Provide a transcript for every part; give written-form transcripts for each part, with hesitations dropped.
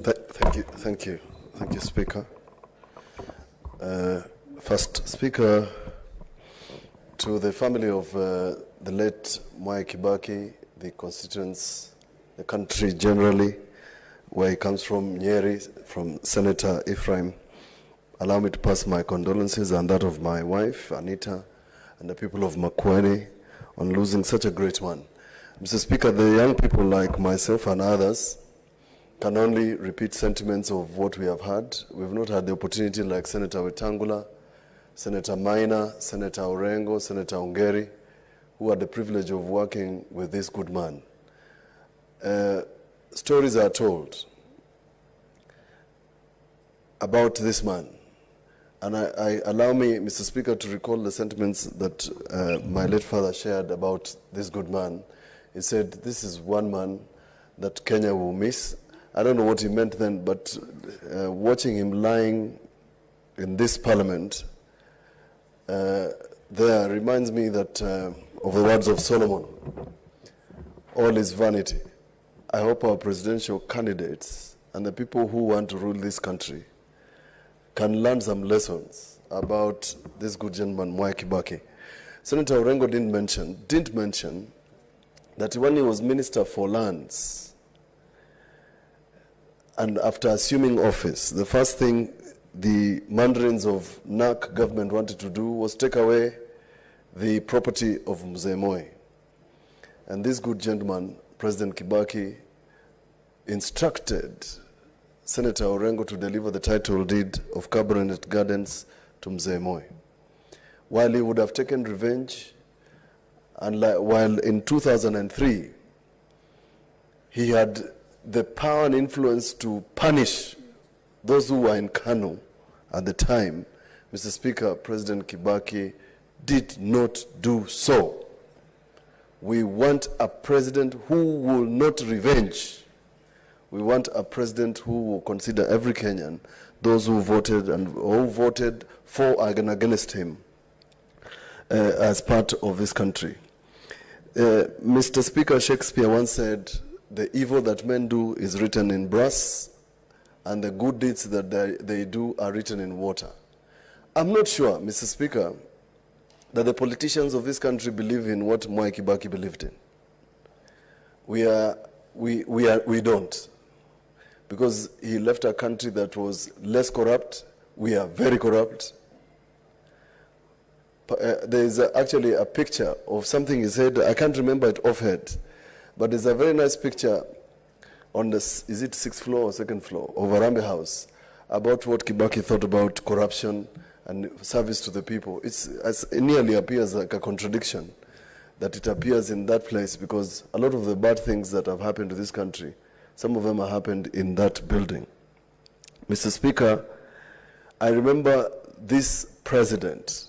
Thank you, Speaker. First, Speaker, to the family of the late Mwai Kibaki, the constituents, the country generally, where he comes from, Nyeri, from Senator Ephraim, allow me to pass my condolences and that of my wife, Anita, and the people of Makueni on losing such a great one. Mr. Speaker, the young people like myself and others can only repeat sentiments of what we have had. We've not had the opportunity like Senator Wetangula, Senator Maina, Senator Orengo, Senator Ongeri, who had the privilege of working with this good man. Stories are told about this man. And I allow me, Mr. Speaker, to recall the sentiments that my late father shared about this good man. He said, this is one man that Kenya will miss. I don't know what he meant then, but watching him lying in this parliament there reminds me that of the words of Solomon, all is vanity. I hope our presidential candidates and the people who want to rule this country can learn some lessons about this good gentleman, Mwai Kibaki. Senator Orengo didn't mention that when he was Minister for Lands, and after assuming office, the first thing the mandarins of NAC government wanted to do was take away the property of Mzee Moi. And this good gentleman, President Kibaki, instructed Senator Orengo to deliver the title deed of Cabinet Gardens to Mzee Moi. While he would have taken revenge, and while in 2003, he had the power and influence to punish those who were in Kano at the time, Mr. Speaker, President Kibaki did not do so. We want a president who will not revenge. We want a president who will consider every Kenyan, those who voted and who voted for and against him as part of this country. Mr. Speaker, Shakespeare once said, the evil that men do is written in brass, and the good deeds that they do are written in water. I'm not sure, Mr. Speaker, that the politicians of this country believe in what Mwai Kibaki believed in. We don't. Because he left a country that was less corrupt. We are very corrupt. There is actually a picture of something he said. I can't remember it offhand. But there's a very nice picture on the, is it 6th floor or 2nd floor, of Arambe House, about what Kibaki thought about corruption and service to the people. It nearly appears like a contradiction that it appears in that place, because a lot of the bad things that have happened to this country, some of them have happened in that building. Mr. Speaker, I remember this president,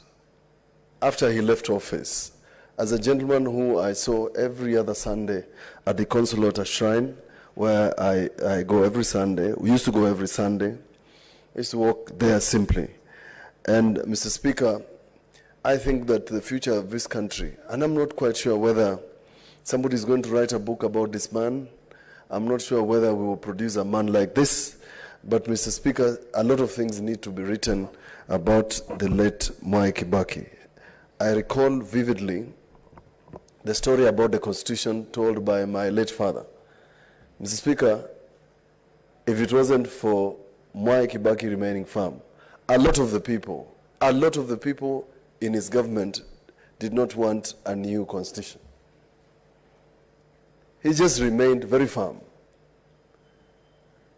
after he left office, as a gentleman who I saw every other Sunday at the consulate shrine, where I go every Sunday. We used to go every Sunday. I used to walk there simply. And Mr. Speaker, I think that the future of this country, and I'm not quite sure whether somebody is going to write a book about this man. I'm not sure whether we will produce a man like this. But Mr. Speaker, a lot of things need to be written about the late Mwai Kibaki. I recall vividly the story about the Constitution told by my late father. Mr. Speaker, if it wasn't for Mwai Kibaki remaining firm, a lot of the people in his government did not want a new constitution. He just remained very firm.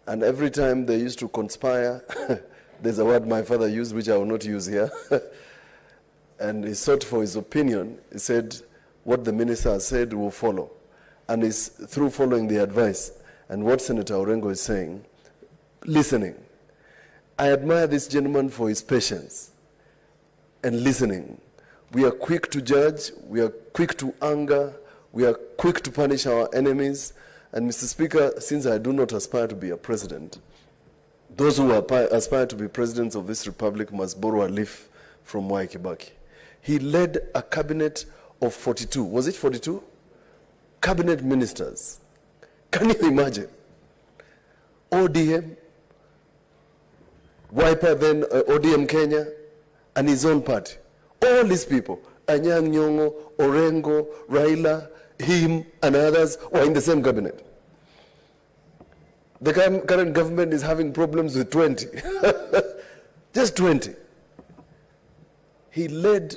And every time they used to conspire, there's a word my father used which I will not use here, and he sought for his opinion. He said, what the minister said will follow. And it's through following the advice and what Senator Orengo is saying, listening. I admire this gentleman for his patience and listening. We are quick to judge, we are quick to anger, we are quick to punish our enemies. And Mr. Speaker, since I do not aspire to be a president, those who aspire to be presidents of this republic must borrow a leaf from Mwai Kibaki. He led a cabinet of 42, was it 42? Cabinet ministers. Can you imagine? ODM, Wiper, then ODM Kenya, and his own party. All these people, Anyang' Nyong'o, Orengo, Raila, him, and others were in the same cabinet. The current government is having problems with 20. Just 20. He led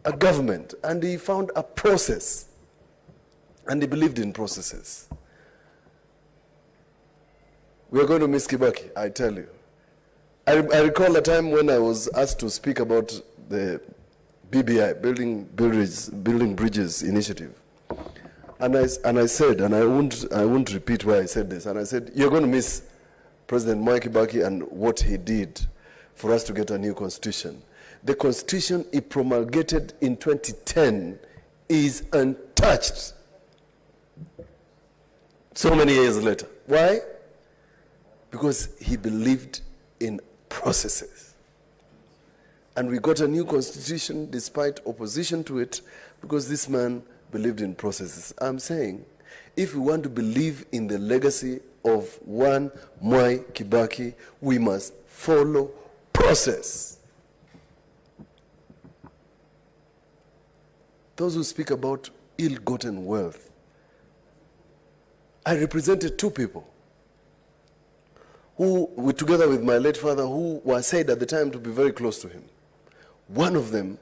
a government and he found a process. And he believed in processes. We are going to miss Kibaki, I tell you. I recall a time when I was asked to speak about the BBI, Building Bridges Initiative. And I said, and I won't repeat why I said this, and I said, you're going to miss President Mwai Kibaki and what he did for us to get a new constitution. The constitution he promulgated in 2010 is untouched. So many years later. Why? Because he believed in processes. And we got a new constitution despite opposition to it because this man believed in processes. I'm saying, if we want to believe in the legacy of one Mwai Kibaki, we must follow process. Those who speak about ill-gotten wealth, I represented two people who, together with my late father, who were said at the time to be very close to him. One of them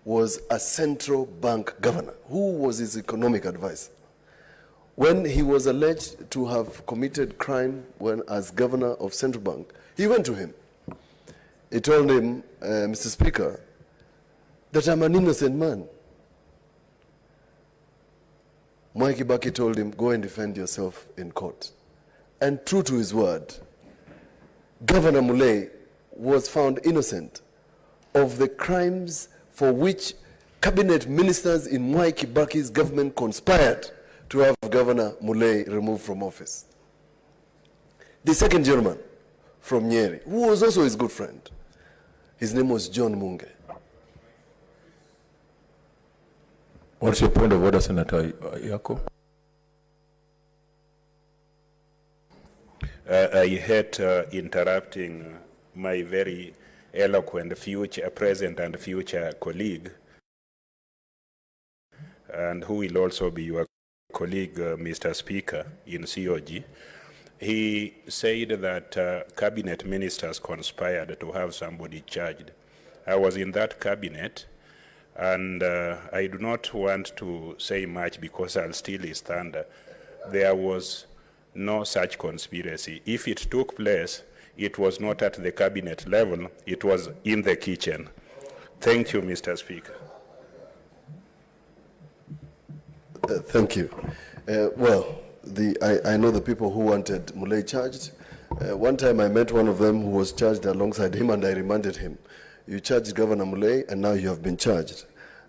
was a central bank governor, who was his economic advisor. When he was alleged to have committed crime when as governor of central bank, he went to him. He told him, Mr. Speaker, that I'm an innocent man. Mwai Kibaki told him, go and defend yourself in court. And true to his word, Governor Mulay was found innocent of the crimes for which cabinet ministers in Mwai Kibaki's government conspired to have Governor Mulay removed from office. The second gentleman from Nyeri, who was also his good friend, his name was John Munge. What's your point of order, Senator Yako? I hate interrupting my very eloquent present and future colleague, and who will also be your colleague, Mr. Speaker, in COG. He said that cabinet ministers conspired to have somebody charged. I was in that cabinet, and I do not want to say much because I'll steal his thunder. There was no such conspiracy. If it took place, it was not at the cabinet level, it was in the kitchen. Thank you, Mr. Speaker. Thank you. Well, I know the people who wanted Mulay charged. One time I met one of them who was charged alongside him, and I reminded him, you charged Governor Mulay and now you have been charged.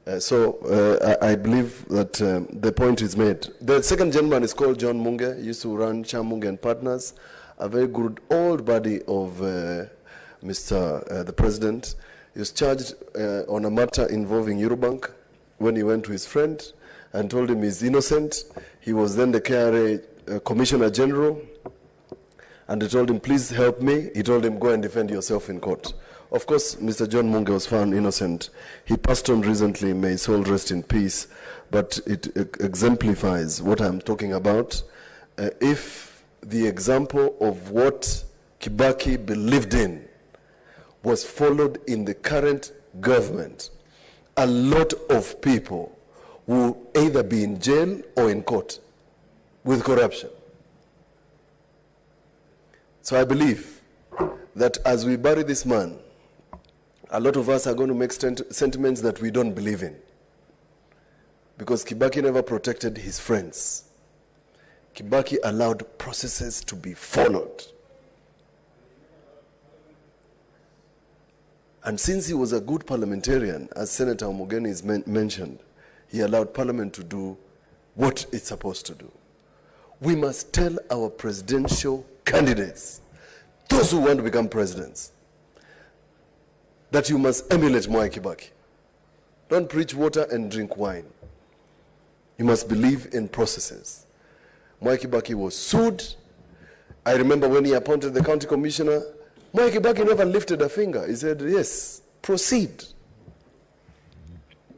I believe that the point is made. The second gentleman is called John Munge. He used to run Munge and Partners, a very good old buddy of the President. He was charged on a matter involving Eurobank when he went to his friend and told him he's innocent. He was then the KRA Commissioner General, and they told him, please help me. He told him, go and defend yourself in court. Of course, Mr. John Munge was found innocent. He passed on recently, may his soul rest in peace, but it exemplifies what I'm talking about. If the example of what Kibaki believed in was followed in the current government, a lot of people will either be in jail or in court with corruption. So I believe that as we bury this man, a lot of us are going to make sentiments that we don't believe in. Because Kibaki never protected his friends. Kibaki allowed processes to be followed. And since he was a good parliamentarian, as Senator Omogeni mentioned, he allowed Parliament to do what it's supposed to do. We must tell our presidential candidates, those who want to become presidents, that you must emulate Mwai Kibaki. Don't preach water and drink wine. You must believe in processes. Mwai Kibaki was sued. I remember when he appointed the county commissioner, Mwai Kibaki never lifted a finger. He said, yes, proceed.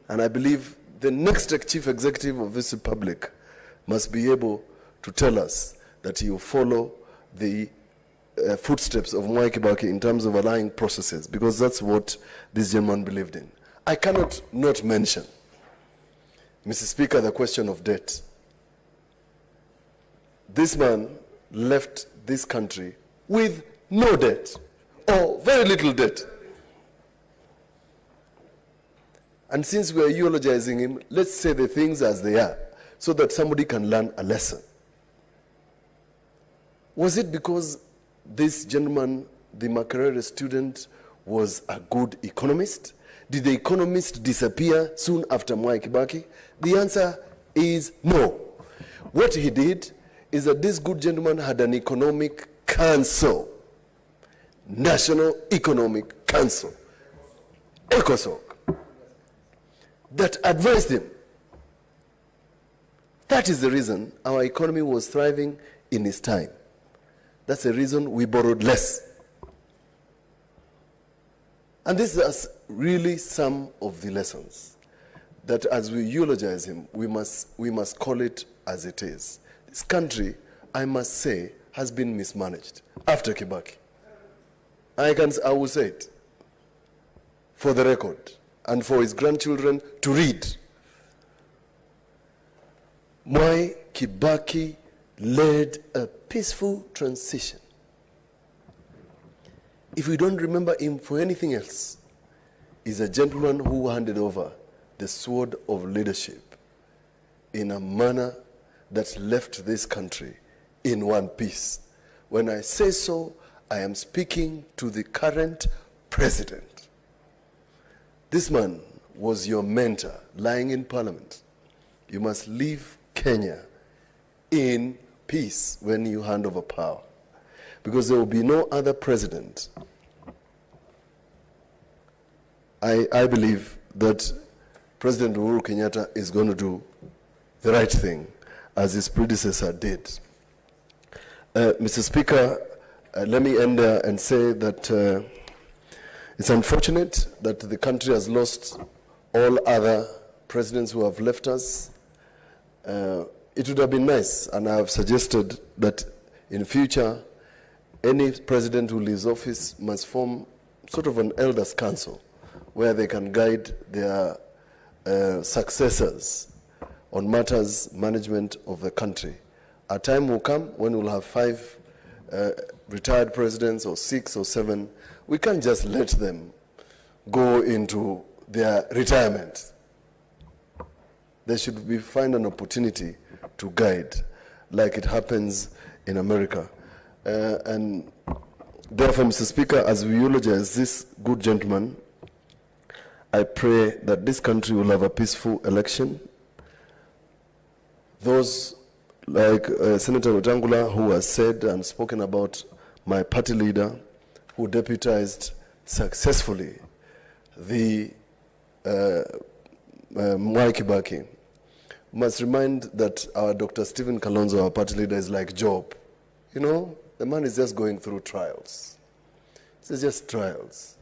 And I believe the next chief executive of this republic must be able to tell us that he will follow the footsteps of Mwai Kibaki in terms of allowing processes, because that's what this gentleman believed in. I cannot not mention, Mr. Speaker, the question of debt. This man left this country with no debt, or very little debt. And since we are eulogizing him, let's say the things as they are, so that somebody can learn a lesson. Was it because this gentleman, the Makerere student, was a good economist? Did the economist disappear soon after Mwai Kibaki? The answer is no. What he did is that this good gentleman had an economic council, National Economic Council, ECOSOC, that advised him. That is the reason our economy was thriving in his time. That's the reason we borrowed less. And this is really some of the lessons that as we eulogize him, we must call it as it is. This country, I must say, has been mismanaged after Kibaki. I will say it for the record and for his grandchildren to read. Mwai Kibaki led a peaceful transition. If we don't remember him for anything else, he's a gentleman who handed over the sword of leadership in a manner that left this country in one piece. When I say so, I am speaking to the current president. This man was your mentor lying in parliament. You must leave Kenya in peace when you hand over power, because there will be no other president. I believe that President Uhuru Kenyatta is going to do the right thing, as his predecessor did. Mr. Speaker, let me end and say that it's unfortunate that the country has lost all other presidents who have left us. It would have been nice, and I have suggested that in future, any president who leaves office must form sort of an elders' council where they can guide their successors on matters management of the country. A time will come when we'll have 5 retired presidents, or 6 or 7. We can't just let them go into their retirement. They should find an opportunity to guide, like it happens in America. And therefore, Mr. Speaker, as we eulogize this good gentleman, I pray that this country will have a peaceful election. Those like Senator Wetangula, who has said and spoken about my party leader, who deputized successfully the Mwai Kibaki, must remind that our Dr. Stephen Kilonzo, our party leader, is like Job. You know, the man is just going through trials. It's just trials.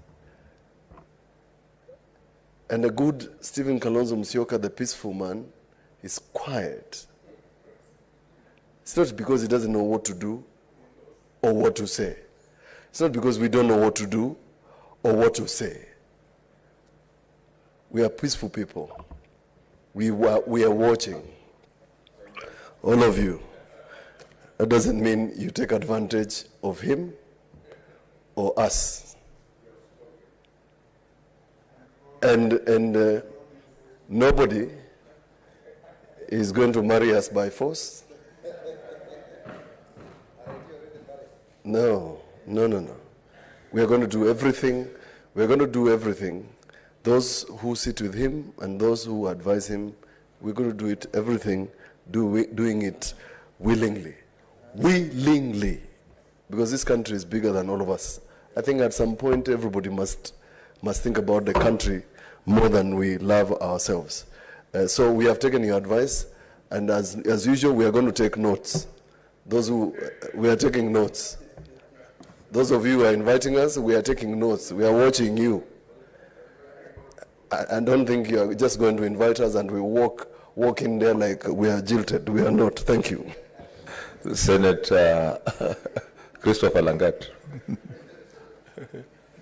And a good Stephen Kilonzo Musyoka, the peaceful man, is quiet. It's not because he doesn't know what to do or what to say. It's not because we don't know what to do or what to say. We are peaceful people. We are watching. All of you. That doesn't mean you take advantage of him or us. And nobody is going to marry us by force. No. We are going to do everything. We are going to do everything. Those who sit with him and those who advise him, we're going to do it, everything, doing it willingly. Willingly. Because this country is bigger than all of us. I think at some point everybody must think about the country more than we love ourselves. So we have taken your advice, and as usual, we are going to take notes Those who, we are taking notes. Those of you who are inviting us, we are taking notes. We are watching you. I don't think you are just going to invite us and we walk in there like we are jilted. We are not. Thank you. Senator Christopher Langat.